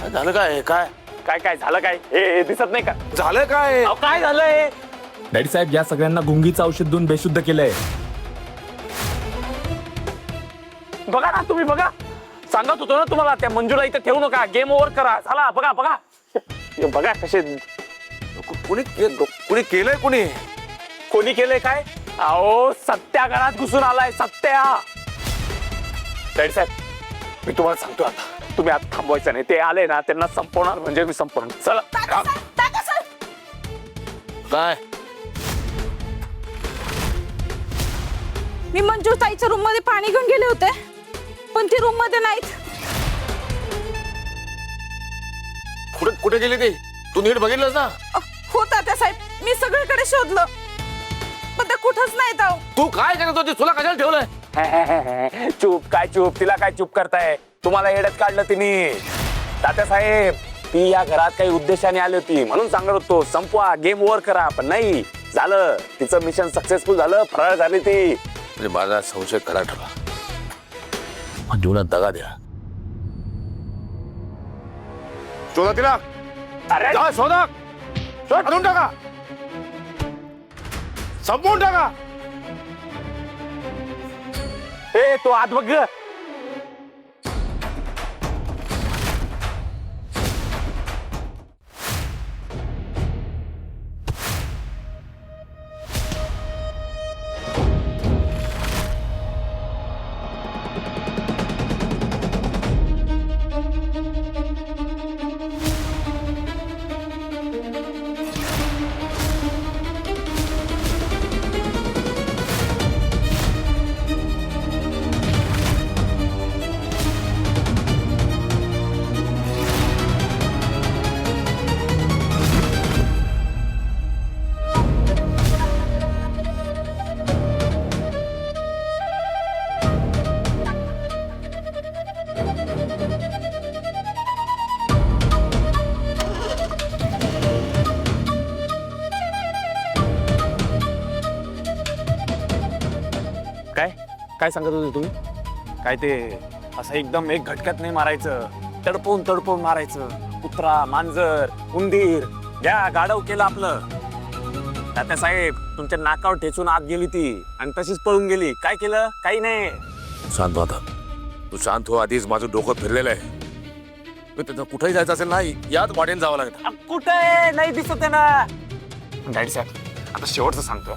काय झालं? काय काय काय काय झालं? काय हे दिसत नाही का? झालं? काय अहो, काय झालंय? डॅडी साहेब या सगळ्यांना गुंगीचं औषध देऊन बेशुद्ध केलंय. बघा ना, तुम्ही बघा. सांगत होतो ना तुम्हाला, त्या मंजूला इथे ठेवू नका, गेम ओव्हर करा. झाला. बघा बघा हे बघा कसे. कुणी केलंय? कोणी केलंय काय? अहो, सत्या घरात घुसून आलाय. सत्या. डॅडी साहेब, मी तुम्हाला सांगतो, आता तुम्ही आता थांबवायचं नाही. ते आले ना, त्यांना संपवणार म्हणजे मी संपवणार. चला. काय मी मंजू ताईच्या रूम मध्ये पाणी घेऊन गेले होते, पण ती रूम मध्ये नाहीत. कुठे गेली ती? तू नीट बघितलंस ना? हो तात्या साहेब, मी सगळीकडे शोधलं, पण ते कुठंच नाहीत. अहो, तू काय करत होती? तुला कशाला ठेवलंय? चूप काय चूप? तिला काय चूप करताय? तुम्हाला येड्यात काढलं तिने. तात्यासाहेब, ती या घरात काही उद्देशाने आली होती म्हणून सांगत होतो, संपवा, गेम ओव्हर करा. पण नाही झालं. तिचं मिशन सक्सेसफुल झालं. फराळ झाली ती. म्हणजे माझा संशय खरा ठरला. मंजूला दगा द्या. शोधा तिला. अरे जा, शोधा. शोधून टाका. संपवून टाका. ए, तो आत बघ ग. काय काय सांगत होते तुम्ही? काय ते असं एकदम एक घटक्यात नाही मारायचं, तडपवून तडपवून मारायचं. कुत्रा, मांजर, उंदीर, घ्या गाढव केलं आपलं. तात्यासाहेब, तुमच्या नाकावर ठेचून आत गेली ती आणि तशीच पळून गेली. काय केलं? काही नाही. शांत हो आता. तू शांत हो. आधीच माझं डोकं फिरलेलं आहे. त्यांना कुठेही जायचं असेल ना, यात वाटेन जावं लागतं. कुठे नाही दिसत आहे ना. डॅडी साहेब, आता शेवटचं सांगतो,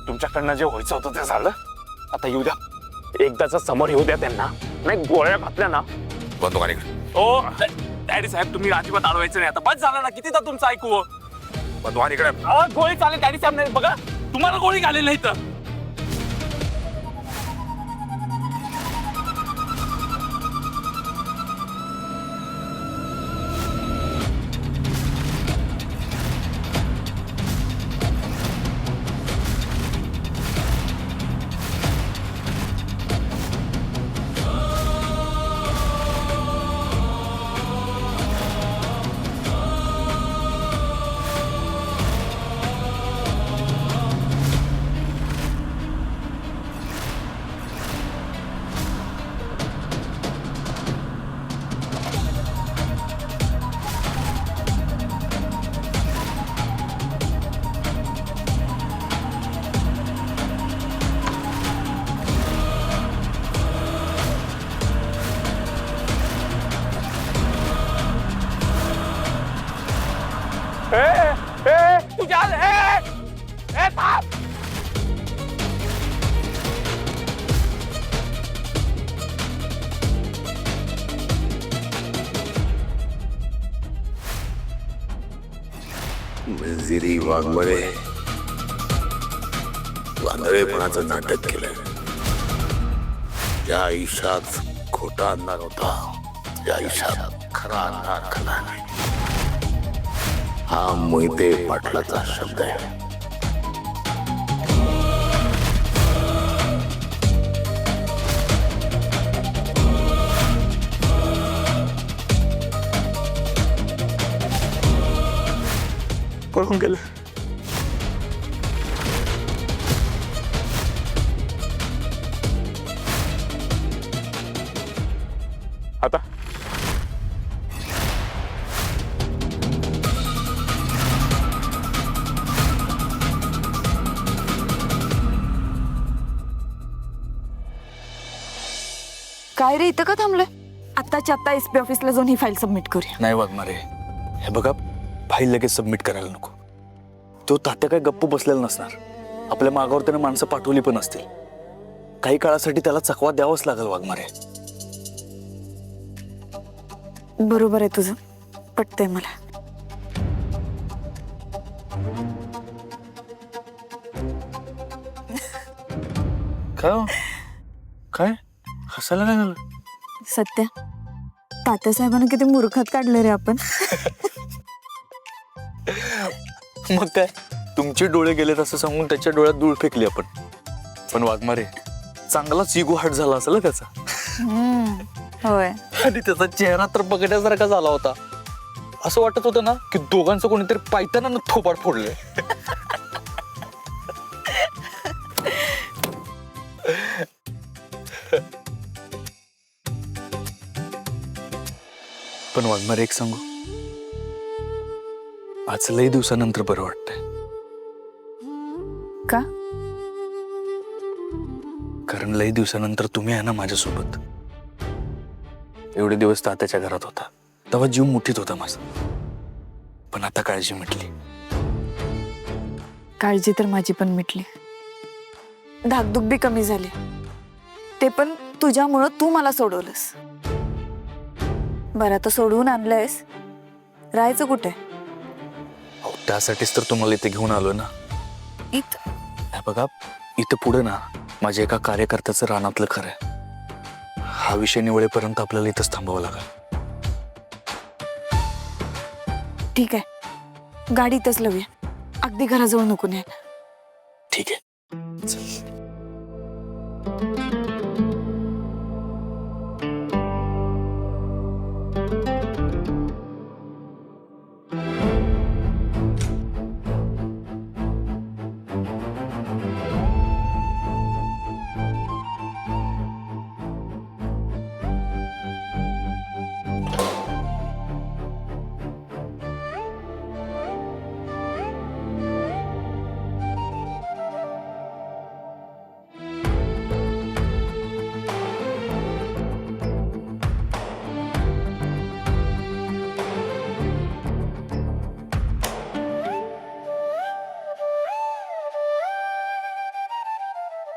तुमच्याकडनं जे व्हायचं होतं ते झालं. आता येऊ द्या, एकदाच समोर येऊ द्या त्यांना. नाही गोळ्या घातल्या ना. बंद दुकान इकडे. ओ डॅडी साहेब, तुम्ही अजिबात अडवायचं नाही. आता बस झालं ना, कितीदा तुमचं ऐकू. बंद दुकान इकडे. गोळी चालेल डॅडी साहेब. नाही बघा, तुम्हाला गोळी घालेली नाही तर. तुझ्या थांब. मंजिरी वाघमरे वांदळेपणाचं नाटक केलंय. या आयुष्यात खोटा आणणार होता, या आयुष्यात खरा आणणार खरा नाही. हा मोहिते पाटलाचा शब्द आहे. पळून गेलं. आता काय रे इथं का थांबलोय? आत्ताच्या आत्ता एसपी ऑफिसला जाऊन ही फाईल सबमिट करूया. नाही वाघमारे, हे बघा, फाईल लगेच सबमिट करायला नको. तो तात्या काय गप्प बसलेला नसणार. आपल्या मागावर त्याने माणसं पाठवली पण असतील. काही काळासाठी त्याला चकवा द्यावाच लागेल वाघमारे. बरोबर आहे तुझं, पटतंय मला. काय हो? काय हसायला काय झालं? सत्या, तात्यासाहेबांना किती मूर्खात काढले रे आपण. मग काय, तुमचे डोळे गेलेत असं सांगून त्याच्या डोळ्यात धूळ फेकली आपण. पण वाघमारे, चांगलाच इगो हट झाला असेल त्याचा. होय. आणि त्याचा चेहरा तर बघण्यासारखा झाला होता. असं वाटत होतं ना की दोघांचं कोणीतरी पायताना थोबाड फोडले. पण वाघमारे, एक सांगू, आज लई दिवसानंतर बरं वाटतंय. का? कारण लई दिवसानंतर तुम्ही आहे ना माझ्यासोबत. एवढे दिवस तात्याच्या घरात होता तेव्हा जीव मुठीत होता माझा. पण आता काळजी मिटली. काळजी तर माझी पण मिटली, धाकधूक बी कमी झाली. ते पण तुझ्यामुळं, तू मला सोडवलंस. बरं, आता सोडवून आणलंयस, राहायचं कुठे? अहो, त्यासाठीच तर तुम्हाला इथे घेऊन आलो ना. इथं? हे बघा, इथं पुढे ना माझ्या एका कार्यकर्त्याचं रानातलं खरं आहे. हा विषय निवळेपर्यंत आपल्याला इथंच थांबावं लागेल. ठीक आहे, गाडी इथंच लावूया, अगदी घराजवळ नको न्यायला. ठीक आहे, चल.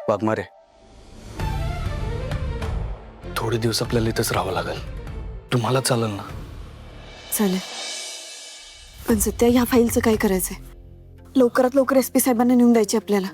वाघमारे, थोडे दिवस आपल्याला इथंच राहावं लागेल. तुम्हाला चालेल ना? चालेल. पण सध्या ह्या फाईलचं काय करायचंय? लवकरात लवकर एसपी साहेबांना नेऊन द्यायची आपल्याला.